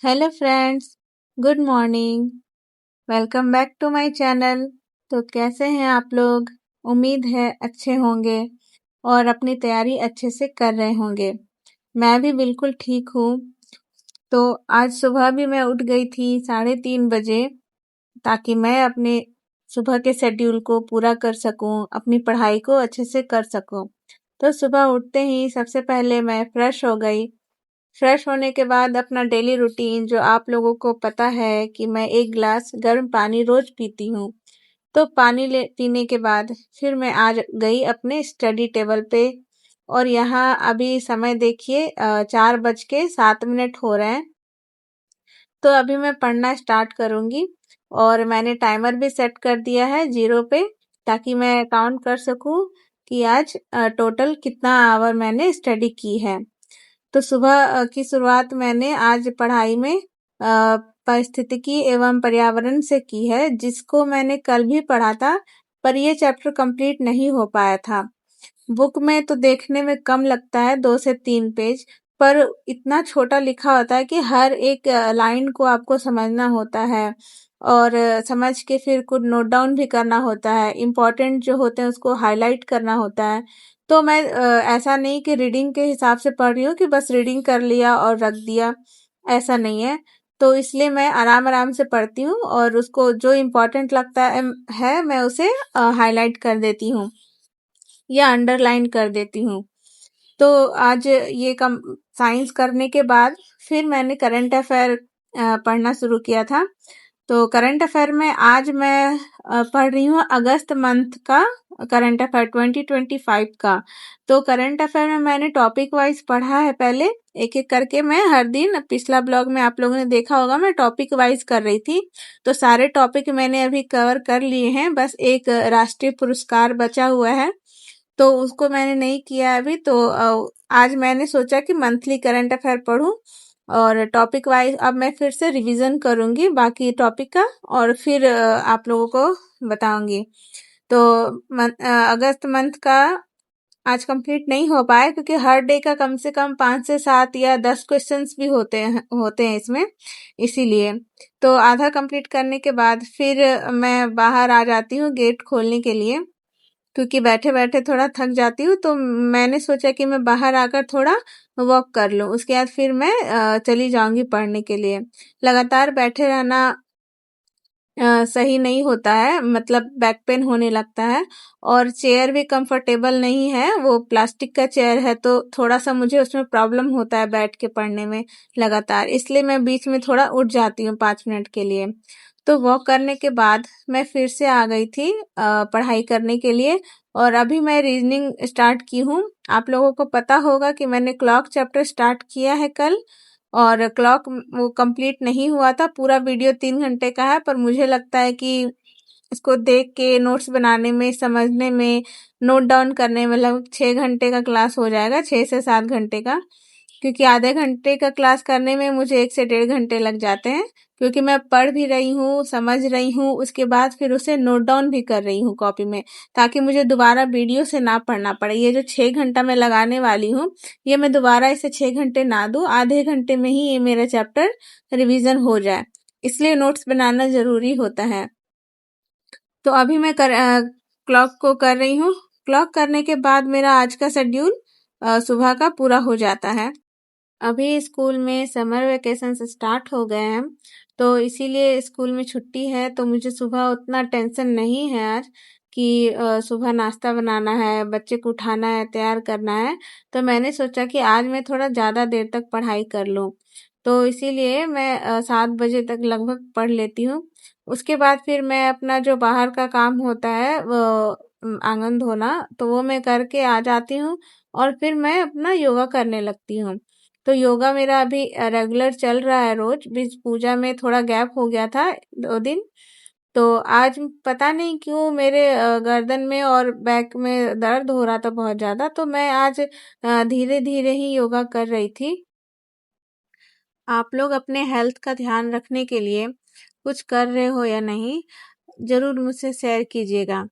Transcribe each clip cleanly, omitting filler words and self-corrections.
Hello friends, good morning. Welcome back to my channel. तो कैसे हैं आप लोग? उम्मीद है अच्छे होंगे और अपनी तैयारी अच्छे से कर रहे होंगे। मैं भी बिल्कुल ठीक हूँ। तो आज सुबह भी मैं उठ गई थी 3:30 बजे, ताकि मैं अपने सुबह के शेड्यूल को पूरा कर सकूँ, अपनी पढ़ाई को अच्छे से कर सकूँ। तो सुबह उठते ही सबसे पहले मैं फ्रेश हो गई। फ्रेश होने के बाद अपना डेली रूटीन, जो आप लोगों को पता है कि मैं 1 ग्लास गर्म पानी रोज पीती हूँ। तो पानी ले पीने के बाद फिर मैं आज गई अपने स्टडी टेबल पे, और यहाँ अभी समय देखिए 4:07 हो रहे हैं। तो अभी मैं पढ़ना स्टार्ट करूँगी, और मैंने टाइमर भी सेट कर दिया है 0 पे, ताकि मैं काउंट कर सकूँ कि आज टोटल कितना आवर मैंने स्टडी की है। तो सुबह की शुरुआत मैंने आज पढ़ाई में पारिस्थितिकी एवं पर्यावरण से की है, जिसको मैंने कल भी पढ़ा था, पर ये चैप्टर कंप्लीट नहीं हो पाया था। बुक में तो देखने में कम लगता है, 2 से 3 पेज, पर इतना छोटा लिखा होता है कि हर एक लाइन को आपको समझना होता है, और समझ के फिर कुछ नोट डाउन भी करना होता है। इम्पोर्टेंट जो होते हैं उसको हाईलाइट करना होता है। तो मैं ऐसा नहीं कि रीडिंग के हिसाब से पढ़ रही हूँ कि बस रीडिंग कर लिया और रख दिया, ऐसा नहीं है। तो इसलिए मैं आराम-आराम से पढ़ती हूँ, और उसको जो इम्पोर्टेंट लगता है मैं उसे हाईलाइट कर देती हूँ या अंडरलाइन कर देती हूँ। तो आज ये कम साइंस करने के बाद फिर मैंने करंट अफेयर पढ़ना शुरू किया था। तो करंट अफेयर में आज मैं पढ़ रही हूँ अगस्त मंथ का करंट अफेयर 2025 का। तो करंट अफेयर में मैंने टॉपिक वाइज पढ़ा है पहले, एक-एक करके। मैं हर दिन, पिछला ब्लॉग में आप लोगों ने देखा होगा, मैं टॉपिक वाइज कर रही थी। तो सारे टॉपिक मैंने अभी कवर कर लिए हैं, बस एक राष्ट्रीय पुरस्कार बचा हुआ है, तो उसको मैंने नहीं किया अभी। तो आज मैंने सोचा कि मंथली करंट अफेयर पढूं, और टॉपिक वाइज अब मैं फिर से रिवीजन करूंगी बाकी टॉपिक का, और फिर आप लोगों को बताऊंगी। तो अगस्त मंथ का आज कंप्लीट नहीं हो पाया, क्योंकि हर डे का कम से कम 5 से 7 या 10 क्वेश्चंस भी होते हैं इसमें, इसीलिए। तो आधा कंप्लीट करने के बाद फिर मैं बाहर आ जाती हूँ गेट खोलने के लिए, क्योंकि बैठे-बैठे थोड़ा थक जाती हूँ। तो मैंने सोचा कि मैं बाहर आकर थोड़ा वॉक कर लूँ, उसके बाद फिर मैं चली जाऊँगी पढ़ने के लिए। लगातार बैठे रहना सही नहीं होता है, मतलब बैक पेन होने लगता है, और चेयर भी कंफर्टेबल नहीं है, वो प्लास्टिक का चेयर है, तो थोड़ा-सा मुझे उसमें प्रॉब्लम होता है बैठ के पढ़ने में लगातार, इसलिए मैं बीच में थोड़ा उठ जाती हूँ 5 मिनट के लिए। तो वॉक करने के बाद मैं फिर से आ गई थी पढ़ाई करने के लिए, और अभी मैं रीजनिंग स्टार्ट की हूँ। आप लोगों को पता होगा कि मैंने क्लॉक चैप्टर स्टार्ट किया है कल, और क्लॉक वो कंप्लीट नहीं हुआ था। पूरा वीडियो 3 घंटे का है, पर मुझे लगता है कि इसको देख के नोट्स बनाने में, समझने में, नोट डाउन करने में लगभग 6 घंटे का क्लास हो जाएगा, 6 से 7 घंटे का। क्योंकि आधे घंटे का क्लास करने में मुझे 1 से 1.5 घंटे लग जाते हैं, क्योंकि मैं पढ़ भी रही हूँ, समझ रही हूँ, उसके बाद फिर उसे नोट डाउन भी कर रही हूँ कॉपी में, ताकि मुझे दोबारा वीडियो से ना पढ़ना पड़े। ये जो 6 घंटा मैं लगाने वाली हूँ, ये मैं दोबारा इसे 6 घंटे ना दूँ, आधे घंटे में ही ये मेरा चैप्टर रिवीजन हो जाए, इसलिए नोट्स बनाना जरूरी होता है। तो अभी मैं क्लॉक को कर रही हूँ। क्लॉक करने के बाद मेरा आज का शेड्यूल सुबह का पूरा हो जाता है। अभी स्कूल में समर वेकेशन स्टार्ट हो गए हैं, तो इसीलिए स्कूल में छुट्टी है, तो मुझे सुबह उतना टेंशन नहीं है आज कि सुबह नाश्ता बनाना है, बच्चे को उठाना है, तैयार करना है। तो मैंने सोचा कि आज मैं थोड़ा ज़्यादा देर तक पढ़ाई कर लूँ, तो इसीलिए मैं 7 बजे तक लगभग पढ़ लेती हूँ। उसके बाद फिर मैं अपना जो बाहर का काम होता है, वो आंगन धोना, तो वो मैं करके आ जाती हूँ, और फिर मैं अपना योगा करने लगती हूँ। तो योगा मेरा अभी रेगुलर चल रहा है रोज। बीच पूजा में थोड़ा गैप हो गया था 2 दिन। तो आज पता नहीं क्यों मेरे गर्दन में और बैक में दर्द हो रहा था बहुत ज्यादा, तो मैं आज धीरे धीरे ही योगा कर रही थी। आप लोग अपने हेल्थ का ध्यान रखने के लिए कुछ कर रहे हो या नहीं, जरूर मुझसे शेयर कीजिएगा।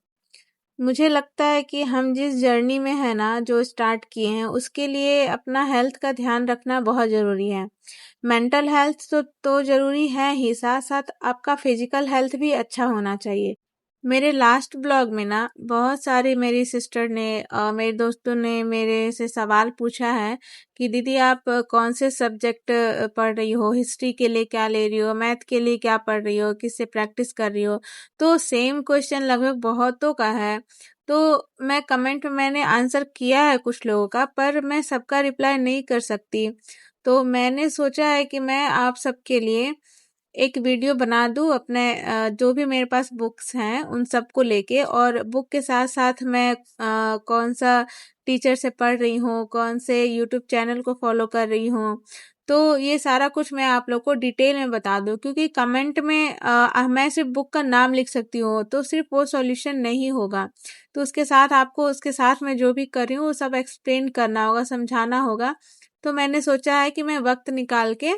मुझे लगता है कि हम जिस जर्नी में हैं ना, जो स्टार्ट किए हैं, उसके लिए अपना हेल्थ का ध्यान रखना बहुत ज़रूरी है। मेंटल हेल्थ तो ज़रूरी है ही, साथ-साथ आपका फिज़िकल हेल्थ भी अच्छा होना चाहिए। मेरे लास्ट ब्लॉग में ना बहुत सारी मेरी सिस्टर ने मेरे दोस्तों ने मेरे से सवाल पूछा है कि दीदी आप कौन से सब्जेक्ट पढ़ रही हो, हिस्ट्री के लिए क्या ले रही हो, मैथ के लिए क्या पढ़ रही हो, किससे प्रैक्टिस कर रही हो। तो सेम क्वेश्चन लगभग बहुतों का है। तो मैं कमेंट में मैंने आंसर किया है कुछ लोगों का, पर मैं सबका रिप्लाई नहीं कर सकती। तो मैंने सोचा है कि मैं आप सबके लिए एक वीडियो बना दूँ अपने जो भी मेरे पास बुक्स हैं उन सबको लेके, और बुक के साथ-साथ मैं कौन-सा टीचर से पढ़ रही हूँ, कौन से यूट्यूब चैनल को फ़ॉलो कर रही हूँ। तो ये सारा कुछ मैं आप लोग को डिटेल में बता दूँ, क्योंकि कमेंट में मैं सिर्फ़ बुक का नाम लिख सकती हूँ, तो सिर्फ़ वो सॉल्यूशन नहीं होगा। तो उसके साथ आपको उसके साथ मैं जो भी कर रही हूँ वो सब एक्सप्लेन करना होगा, समझाना होगा। तो मैंने सोचा है कि मैं वक़्त निकाल के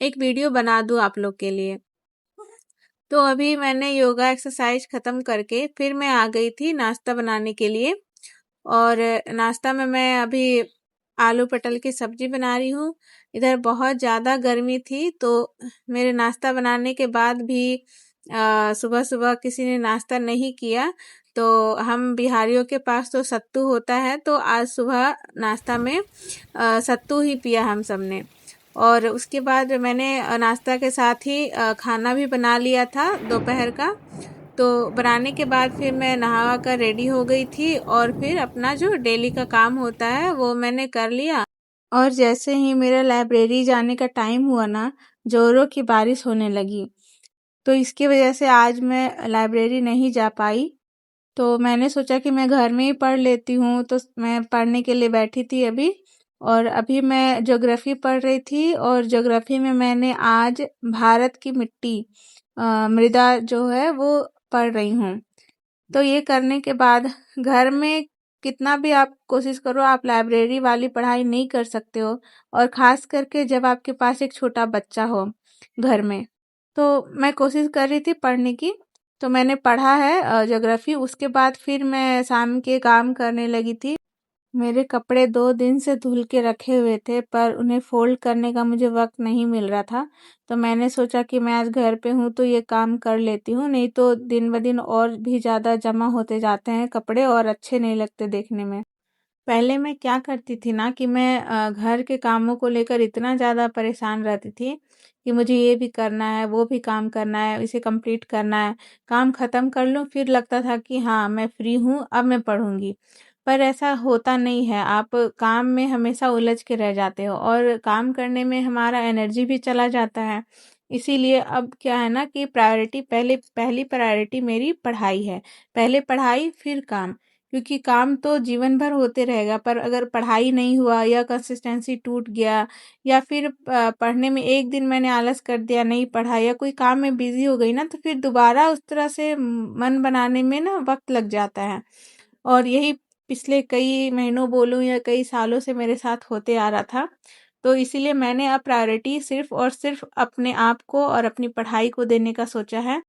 एक वीडियो बना दूँ आप लोग के लिए। तो अभी मैंने योगा एक्सरसाइज ख़त्म करके फिर मैं आ गई थी नाश्ता बनाने के लिए, और नाश्ता में मैं अभी आलू पटल की सब्जी बना रही हूँ। इधर बहुत ज़्यादा गर्मी थी, तो मेरे नाश्ता बनाने के बाद भी सुबह-सुबह किसी ने नाश्ता नहीं किया। तो हम बिहारियों के पास तो सत्तू होता है, तो आज सुबह नाश्ता में सत्तू ही पिया हम सब ने। और उसके बाद मैंने नाश्ता के साथ ही खाना भी बना लिया था दोपहर का। तो बनाने के बाद फिर मैं नहा कर रेडी हो गई थी, और फिर अपना जो डेली का काम होता है वो मैंने कर लिया। और जैसे ही मेरा लाइब्रेरी जाने का टाइम हुआ ना, ज़ोरों की बारिश होने लगी। तो इसकी वजह से आज मैं लाइब्रेरी नहीं जा पाई। तो मैंने सोचा कि मैं घर में ही पढ़ लेती हूँ, तो मैं पढ़ने के लिए बैठी थी अभी। और अभी मैं ज्योग्राफ़ी पढ़ रही थी, और ज्योग्राफ़ी में मैंने आज भारत की मिट्टी मृदा जो है वो पढ़ रही हूँ। तो ये करने के बाद घर में कितना भी आप कोशिश करो, आप लाइब्रेरी वाली पढ़ाई नहीं कर सकते हो, और ख़ास करके जब आपके पास एक छोटा बच्चा हो घर में। तो मैं कोशिश कर रही थी पढ़ने की, तो मैंने पढ़ा है ज्योग्राफ़ी। उसके बाद फिर मैं शाम के काम करने लगी थी। मेरे कपड़े 2 दिन से धुल के रखे हुए थे, पर उन्हें फ़ोल्ड करने का मुझे वक़्त नहीं मिल रहा था। तो मैंने सोचा कि मैं आज घर पे हूँ तो ये काम कर लेती हूँ, नहीं तो दिन-ब-दिन और भी ज़्यादा जमा होते जाते हैं कपड़े, और अच्छे नहीं लगते देखने में। पहले मैं क्या करती थी ना कि मैं घर के कामों को लेकर इतना ज़्यादा परेशान रहती थी कि मुझे ये भी करना है, वो भी काम करना है, इसे कंप्लीट करना है। काम ख़त्म कर लूँ, फिर लगता था कि हाँ, मैं फ्री हूँ, अब मैं पढ़ूँगी। पर ऐसा होता नहीं है, आप काम में हमेशा उलझ के रह जाते हो, और काम करने में हमारा एनर्जी भी चला जाता है। इसीलिए अब क्या है ना कि पहली प्रायोरिटी मेरी पढ़ाई है। पहले पढ़ाई फिर काम। क्योंकि काम तो जीवन भर होते रहेगा, पर अगर पढ़ाई नहीं हुआ या कंसिस्टेंसी टूट गया, या फिर पढ़ने में एक दिन मैंने आलस कर दिया, नहीं पढ़ा, या कोई काम में बिज़ी हो गई ना, तो फिर दोबारा उस तरह से मन बनाने में ना वक़्त लग जाता है। और यही पिछले कई महीनों बोलूँ या कई सालों से मेरे साथ होते आ रहा था। तो इसीलिए मैंने अब प्रायोरिटी सिर्फ़ और सिर्फ़ अपने आप को और अपनी पढ़ाई को देने का सोचा है।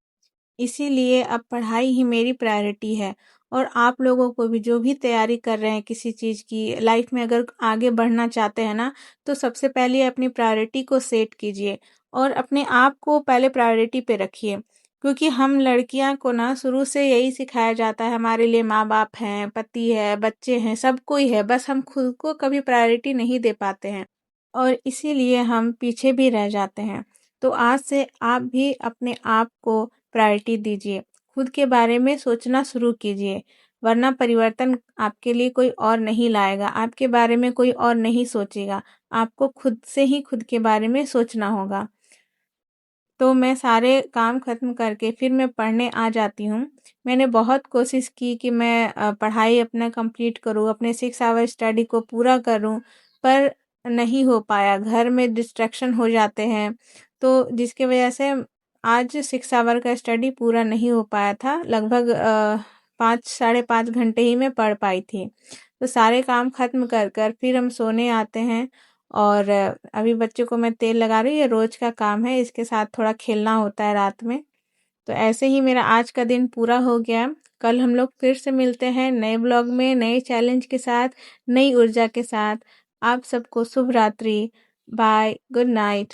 इसीलिए अब पढ़ाई ही मेरी प्रायोरिटी है। और आप लोगों को भी, जो भी तैयारी कर रहे हैं किसी चीज़ की, लाइफ में अगर आगे बढ़ना चाहते हैं ना, तो सबसे पहले अपनी प्रायोरिटी को सेट कीजिए, और अपने आप को पहले प्रायोरिटी पे रखिए। क्योंकि हम लड़कियां को ना शुरू से यही सिखाया जाता है, हमारे लिए माँ-बाप हैं, पति है, बच्चे हैं, सब कोई है, बस हम खुद को कभी प्रायोरिटी नहीं दे पाते हैं, और इसीलिए हम पीछे भी रह जाते हैं। तो आज से आप भी अपने आप को प्रायोरिटी दीजिए, खुद के बारे में सोचना शुरू कीजिए, वरना परिवर्तन आपके लिए कोई और नहीं लाएगा, आपके बारे में कोई और नहीं सोचेगा, आपको खुद से ही खुद के बारे में सोचना होगा। तो मैं सारे काम ख़त्म करके फिर मैं पढ़ने आ जाती हूँ। मैंने बहुत कोशिश की कि मैं पढ़ाई अपना कंप्लीट करूँ, अपने 6 आवर स्टडी को पूरा करूँ, पर नहीं हो पाया, घर में डिस्ट्रैक्शन हो जाते हैं। तो जिसकी वजह से आज 6 आवर का स्टडी पूरा नहीं हो पाया था, लगभग 5 साढ़े 5 घंटे ही मैं पढ़ पाई थी। तो सारे काम ख़त्म कर फिर हम सोने आते हैं, और अभी बच्चों को मैं तेल लगा रही हूँ, ये रोज़ का काम है, इसके साथ थोड़ा खेलना होता है रात में। तो ऐसे ही मेरा आज का दिन पूरा हो गया। कल हम लोग फिर से मिलते हैं नए ब्लॉग में, नए चैलेंज के साथ, नई ऊर्जा के साथ। आप सबको शुभ रात्रि। Bye, good night.